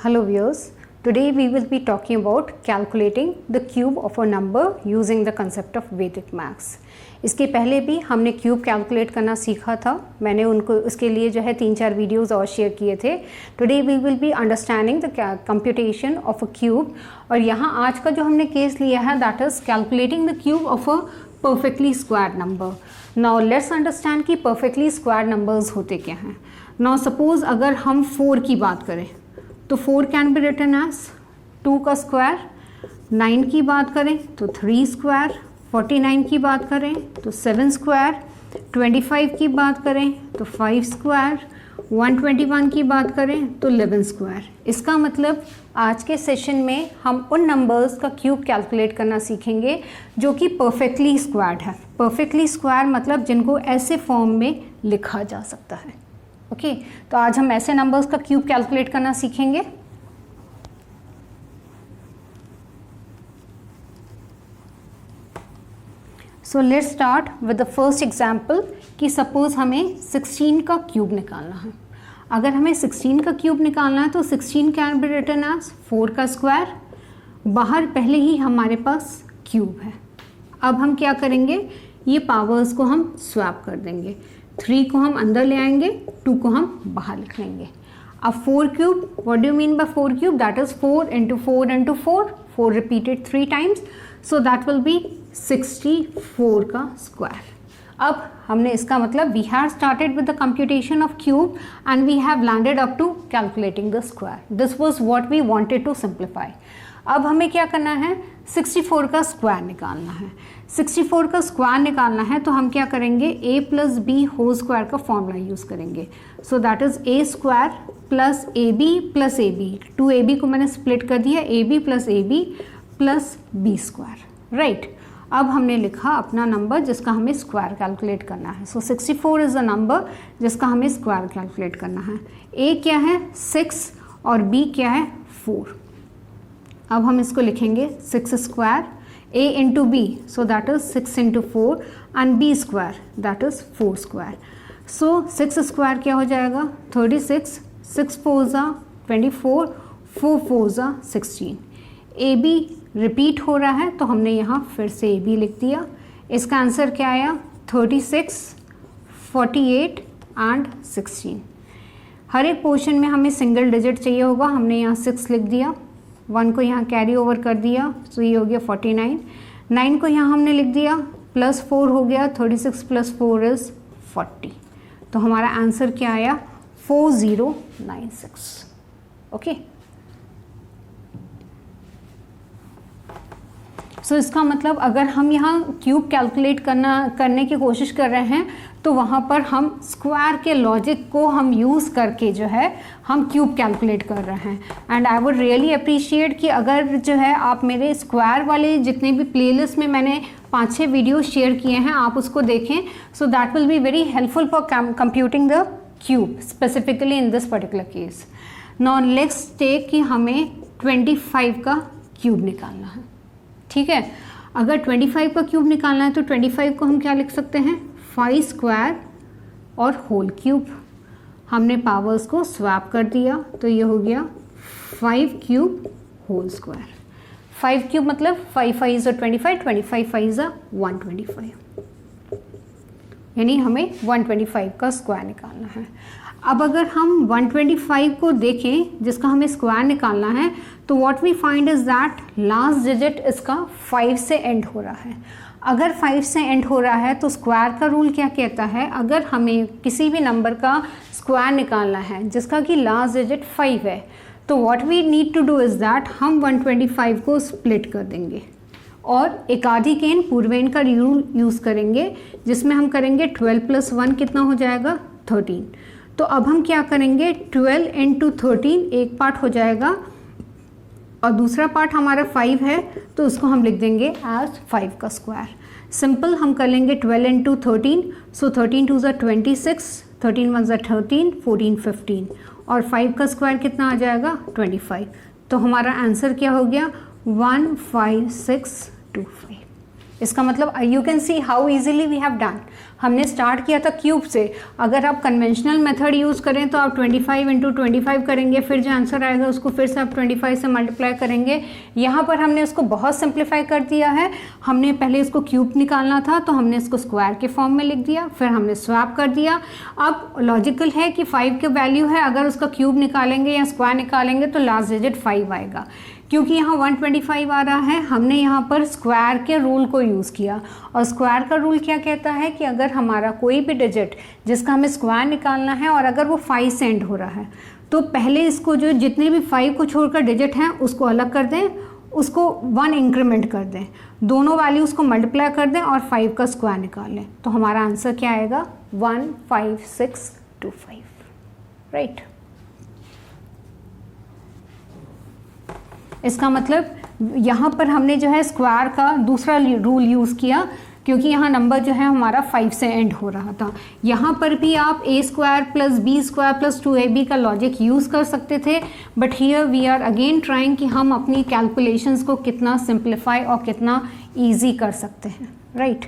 Hello viewers, today we will be talking about calculating the cube of a number using the concept of Vedic maths. इसके पहले भी हमने cube calculate करना सीखा था. मैंने उनको उसके लिए जो है 3-4 वीडियोस और शेयर किए थे. Today we will be understanding the computation of a cube. और यहाँ आज का जो हमने केस लिया है that is calculating the cube of a perfectly squared number. Now let's understand कि परफेक्टली स्क्वायर्ड नंबर्स होते क्या हैं. नाउ सपोज अगर हम 4 की बात करें तो 4 कैन बी रिटन एज 2 का स्क्वायर. 9 की बात करें तो 3 स्क्वायर. 49 की बात करें तो 7 स्क्वायर. 25 की बात करें तो 5 स्क्वायर. 121 की बात करें तो 11 स्क्वायर. इसका मतलब आज के सेशन में हम उन नंबर्स का क्यूब कैलकुलेट करना सीखेंगे जो कि परफेक्टली स्क्वायर्ड है. परफेक्टली स्क्वायर मतलब जिनको ऐसे फॉर्म में लिखा जा सकता है. ओके तो आज हम ऐसे नंबर्स का क्यूब कैलकुलेट करना सीखेंगे. So let's start with the first example कि सपोज हमें 16 का क्यूब निकालना है. अगर हमें 16 का क्यूब निकालना है तो 16 कैन बी रिटन एज 4 का स्क्वायर. बाहर पहले ही हमारे पास क्यूब है. अब हम क्या करेंगे, ये पावर्स को हम स्वैप कर देंगे. 3 को हम अंदर ले आएंगे, 2 को हम बाहर लिख लेंगे. अब 4 cube, what do you mean by 4 cube? That is 4 into 4 into 4. 4 repeated 3 times, so that will be 64 का स्क्वायर. अब हमने इसका मतलब we have started with the computation of cube and we have landed up to calculating the square. This was what we wanted to simplify. अब हमें क्या करना है, 64 का स्क्वायर निकालना है. 64 का स्क्वायर निकालना है तो हम क्या करेंगे, a plus B whole square का फॉर्मूला यूज़ करेंगे. So that is a square plus A B plus A B. 2ab को मैंने स्प्लिट कर दिया, ab plus A B plus B square. Right, अब हमने लिखा अपना नंबर जिसका हमें स्क्वायर कैलकुलेट करना है. सो 64 इज़ अ नंबर जिसका हमें स्क्वायर कैलकुलेट करना है. a क्या है 6 और b क्या है 4. अब हम इसको लिखेंगे 6 square a into B, so that is 6 into 4 and b square that is 4 square. So 6 square क्या हो जाएगा 36, 6 4 ज़ा 24, 4 4 ज़ा 16. ए बी रिपीट हो रहा है तो हमने यहाँ फिर से ए बी लिख दिया. इसका आंसर क्या आया 36, 48 एंड 16. हर एक पोर्शन में हमें सिंगल डिजिट चाहिए होगा. हमने यहाँ 6 लिख दिया, 1 को यहाँ कैरी ओवर कर दिया, सो ये हो गया 49. 9 को यहाँ हमने लिख दिया, प्लस 4 हो गया, 36 प्लस 4 इज़ 40. तो हमारा आंसर क्या आया 4096. ओके सो इसका मतलब अगर हम यहाँ क्यूब कैलकुलेट करने की कोशिश कर रहे हैं तो वहाँ पर हम स्क्वायर के लॉजिक को हम यूज़ करके जो है हम क्यूब कैलकुलेट कर रहे हैं. And I would really appreciate कि अगर जो है आप मेरे स्क्वायर वाले जितने भी प्लेलिस्ट में मैंने 5-6 वीडियो शेयर किए हैं आप उसको देखें. So that will be very helpful for computing the cube specifically in this particular case. Now let's take कि हमें 25 का क्यूब निकालना है. ठीक है, अगर 25 का क्यूब निकालना है तो 25 को हम क्या लिख सकते हैं 5 स्क्वायर और होल क्यूब. हमने पावर्स को स्वैप कर दिया तो ये हो गया 5 क्यूब होल स्क्वायर. 5 क्यूब मतलब 5 5 इज़ 25, 25 5 इज़ 125. यानी हमें 125 का स्क्वायर निकालना है. अब अगर हम 125 को देखें जिसका हमें स्क्वायर निकालना है तो what we find is that last digit इसका 5 से एंड हो रहा है. अगर 5 से एंड हो रहा है तो स्क्वायर का रूल क्या कहता है, अगर हमें किसी भी नंबर का स्क्वायर निकालना है जिसका कि लास्ट डिजिट 5 है तो what we need to do is that हम 125 को स्प्लिट कर देंगे और एकाधिकेन पूर्वेन का रूल यूज़ करेंगे जिसमें हम करेंगे 12 प्लस 1 कितना हो जाएगा 13. तो अब हम क्या करेंगे 12 इंटू 13 एक पार्ट हो जाएगा और दूसरा पार्ट हमारा 5 है तो उसको हम लिख देंगे एज 5 का स्क्वायर. सिंपल हम कर लेंगे 12 इंटू 13, सो 13 2 ज़ा 26, 13 1 ज़ा 13, 14 15 और 5 का स्क्वायर कितना आ जाएगा 25. तो हमारा आंसर क्या हो गया 15625. इसका मतलब you can see how easily we have done. हमने स्टार्ट किया था क्यूब से, अगर आप कन्वेंशनल मेथड यूज़ करें तो आप 25 × 25 करेंगे, फिर जो आंसर आएगा उसको फिर से आप 25 से मल्टीप्लाई करेंगे। यहाँ पर हमने इसको बहुत सिंप्लीफाई कर दिया है। हमने पहले इसको क्यूब निकालना था तो हमने इसको स्क्वायर के फॉर्म में लिख दिया, फिर हमने स्वैप कर दिया। अब लॉजिकल है कि 5 की वैल्यू है, अगर उसका क्यूब निकालेंगे या स्क्वायर निकालेंगे तो लास्ट डिजिट 5 आएगा। क्योंकि यहाँ 125 आ रहा है, हमने यहाँ पर स्क्वायर के रूल को यूज़ किया। और स्क्वायर का रूल क्या कहता है कि अगर हमारा कोई भी डिजिट जिसका हमें स्क्वायर निकालना है और अगर वो 5 से एंड हो रहा है तो पहले इसको जो जितने भी 5 को छोड़कर डिजिट हैं उसको अलग कर दें, उसको 1 इंक्रीमेंट कर दें, दोनों वैल्यूज़ को मल्टीप्लाई कर दें और 5 का स्क्वायर निकाल लें। तो हमारा आंसर क्या आएगा? 15625, राइट। इसका मतलब यहाँ पर हमने जो है स्क्वायर का दूसरा रूल यूज़ किया, क्योंकि यहाँ नंबर जो है हमारा 5 से एंड हो रहा था। यहाँ पर भी आप a² + b² + 2ab का लॉजिक यूज़ कर सकते थे, but here we are again trying कि हम अपनी कैलकुलेशंस को कितना सिंप्लीफाई और कितना ईजी कर सकते हैं, right.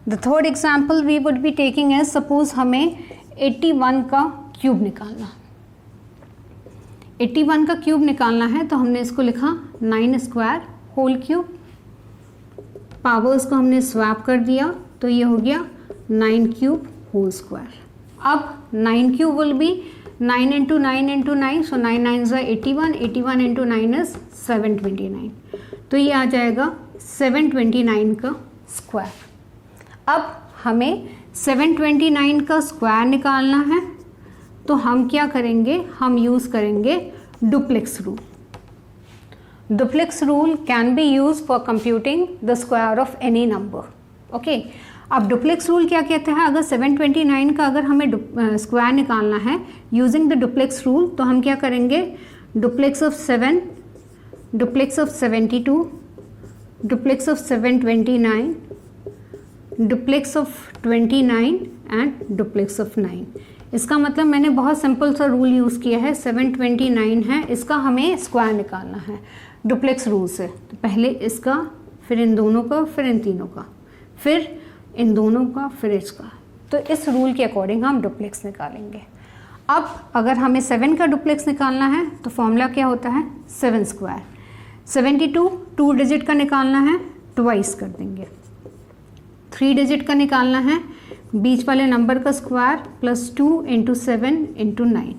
The third example we would be taking है, सपोज हमें 81 का क्यूब निकालना। 81 का क्यूब निकालना है तो हमने इसको लिखा 9² होल क्यूब, पावर्स को हमने स्वैप कर दिया तो ये हो गया 9³ होल स्क्वायर। अब 9³ will be 9 × 9 × 9, so 9 9s are 81, 81 × 9 is 729, तो ये आ जाएगा 729 का स्क्वायर। अब हमें 729 का स्क्वायर निकालना है तो हम क्या करेंगे, हम यूज़ करेंगे duplex rule. Duplex rule can be use for computing the square of any number, okay. अब डुप्लेक्स रूल क्या कहते हैं, अगर 729 का अगर हमें स्क्वायर निकालना है यूजिंग द डुप्लेक्स रूल तो हम क्या करेंगे, duplex of 7, duplex of 72, duplex of 729, duplex of 29 and duplex of 9। इसका मतलब मैंने बहुत सिंपल सा रूल यूज़ किया है, 729 है, इसका हमें स्क्वायर निकालना है डुप्लेक्स रूल से। तो पहले इसका, फिर इन दोनों का, फिर इन तीनों का, फिर इन दोनों का, फिर इसका। तो इस रूल के अकॉर्डिंग हम डुप्लेक्स निकालेंगे। अब अगर हमें 7 का डुप्लेक्स निकालना है तो फॉर्मूला क्या होता है, 7²। 72 2 डिजिट का निकालना है, ट्वाइस कर देंगे। 3 डिजिट का निकालना है, बीच वाले नंबर का स्क्वायर +2 × 7 × 9।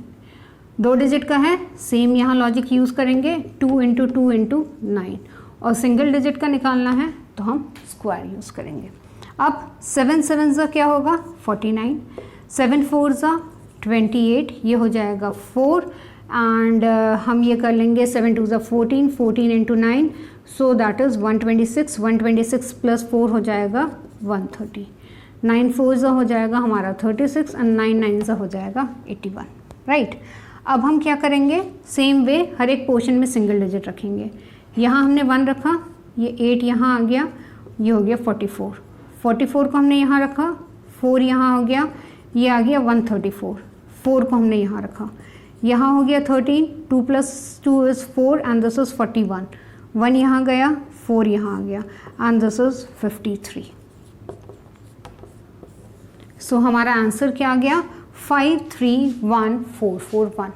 2 डिजिट का है, सेम यहाँ लॉजिक यूज़ करेंगे, 2 × 2 × 9। और सिंगल डिजिट का निकालना है तो हम स्क्वायर यूज़ करेंगे। अब 7 7 क्या होगा, 49, 7 4 28, ये हो जाएगा 4 एंड हम ये कर लेंगे 7 2 14, 14 × 9, सो दैट इज़ 126, 126 + 4 हो जाएगा 130, 9 4 हो जाएगा हमारा 36 एंड 9 9 हो जाएगा 81, राइट। अब हम क्या करेंगे, सेम वे हर एक पोर्शन में सिंगल डिजिट रखेंगे। यहाँ हमने 1 रखा, ये 8 यहाँ आ गया, ये हो गया 44, 44 को हमने यहाँ रखा, 4 यहाँ हो गया, ये आ गया 134, 4 को हमने यहाँ रखा, यहाँ हो गया 13, 2 + 2 is 4 एंड दिस इज़ 41, 1 यहाँ गया, 4 यहाँ आ गया एंड दिस इज़ 53। सो हमारा आंसर क्या आ गया, 531441।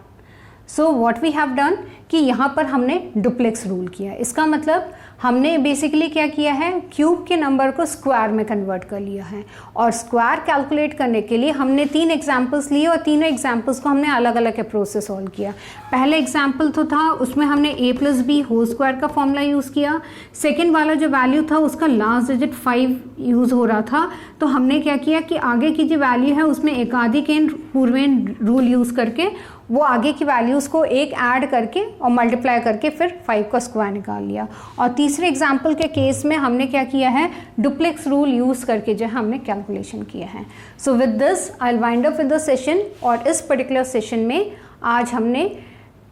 So what we have done कि यहाँ पर हमने डुप्लेक्स रूल किया। इसका मतलब हमने बेसिकली क्या किया है, क्यूब के नंबर को स्क्वायर में कन्वर्ट कर लिया है। और स्क्वायर कैलकुलेट करने के लिए हमने 3 एग्जाम्पल्स लिए और तीनों एग्जाम्पल्स को हमने अलग अलग अप्रोच से सॉल्व किया। पहले एग्जाम्पल तो था उसमें हमने a + b होल स्क्वायर का फॉर्मूला यूज़ किया। सेकेंड वाला जो वैल्यू था उसका लास्ट डिजिट 5 यूज़ हो रहा था, तो हमने क्या किया कि आगे की जो वैल्यू है उसमें एकाधिकेन पूर्वेन रूल यूज़ करके वो आगे की वैल्यूज़ को एक ऐड करके और मल्टीप्लाई करके फिर 5 का स्क्वायर निकाल लिया। और तीसरे एग्जाम्पल के केस में हमने क्या किया है, डुप्लेक्स रूल यूज़ करके जो है हमने कैलकुलेशन किया है। So with this I will wind up with the session. और इस पर्टिकुलर सेशन में आज हमने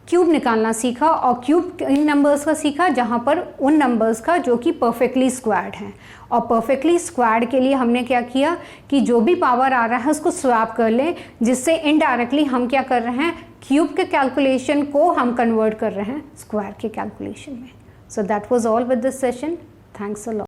क्यूब निकालना सीखा और क्यूब इन नंबर्स का सीखा जहाँ पर उन नंबर्स का जो कि परफेक्टली स्क्वायर्ड हैं। और परफेक्टली स्क्वायर्ड के लिए हमने क्या किया कि जो भी पावर आ रहा है उसको स्वैप कर लें, जिससे इनडायरेक्टली हम क्या कर रहे हैं, क्यूब के कैलकुलेशन को हम कन्वर्ट कर रहे हैं स्क्वायर के कैलकुलेशन में। So that was all with this session. Thanks a lot.